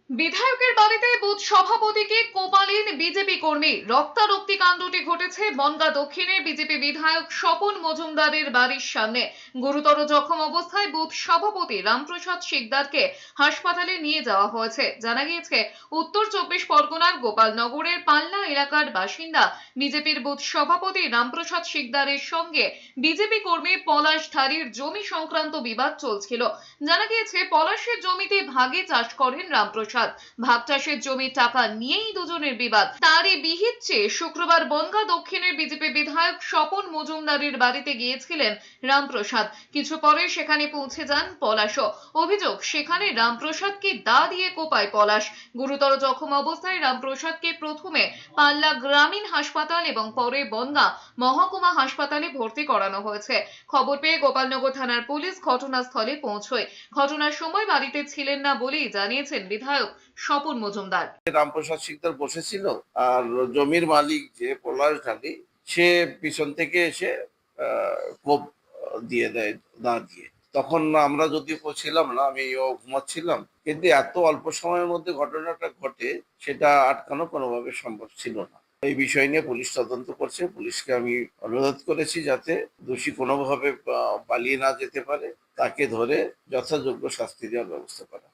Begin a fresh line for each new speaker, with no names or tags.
বিধায়কের বাড়িতে বুথ সভাপতিকে কোপালেন বিজেপি কর্মী। রক্তারক্তি কাণ্ডটি ঘটেছে বনগাঁ দক্ষিণের বিজেপি বিধায়ক স্বপন মজুমদারের বাড়ির সামনে। গুরুতর জখম অবস্থায় বুথ সভাপতি রামপ্রসাদ শিকদারকে হাসপাতালে নিয়ে যাওয়া হয়েছে। জানা গিয়েছে, উত্তর 24 পরগনার গোপালনগরের পাল্লা এলাকার বাসিন্দা বিজেপির বুথ সভাপতি রামপ্রসাদ শিকদারের সঙ্গে বিজেপি কর্মী পলাশ ধারীর জমি সংক্রান্ত বিবাদ চলছিল। জানা গিয়েছে, পলাশের জমিতে ভাগে চাষ করেন রামপ্রসাদ। ভাগ চাষের জমির টাকা নিয়েই দুজনের বিবাদ। তারই বিহিত চেয়ে শুক্রবার বনগাঁ দক্ষিণের বিজেপি বিধায়ক স্বপন মজুমদারের বাড়িতে গিয়েছিলেন রামপ্রসাদ। কিছু পরে সেখানে পৌঁছে যান পলাশও। অভিযোগ, সেখানে রামপ্রসাদকে দা দিয়ে কোপায় পলাশ। গুরুতর জখম অবস্থায় রামপ্রসাদকে প্রথমে পাল্লা গ্রামীণ হাসপাতাল এবং পরে বনগাঁ মহকুমা হাসপাতালে ভর্তি করানো হয়েছে। খবর পেয়ে গোপালনগর থানার পুলিশ ঘটনাস্থলে পৌঁছয়। ঘটনার সময় বাড়িতে ছিলেন না বলেই জানিয়েছেন বিধায়ক স্বপন মজুমদার।
রামপ্রসাদ শিকদার বসেছিল, আর জমির মালিক যে পলাশ ঢালি, সে পিছন থেকে এসে কোপ দিয়ে দেয় দা দিয়ে। তখন আমরা যদিও ছিলাম না, আমিও ঘুমাচ্ছিলাম, কিন্তু এত অল্প সময়ের মধ্যে ঘটনাটা ঘটে সেটা আটকানো কোনোভাবে সম্ভব ছিল না। এই বিষয় নিয়ে পুলিশ তদন্ত করছে। পুলিশকে আমি অনুরোধ করেছি যাতে দোষী কোনোভাবে পালিয়ে না যেতে পারে, তাকে ধরে যথাযোগ্য শাস্তি দেওয়ার ব্যবস্থা করে।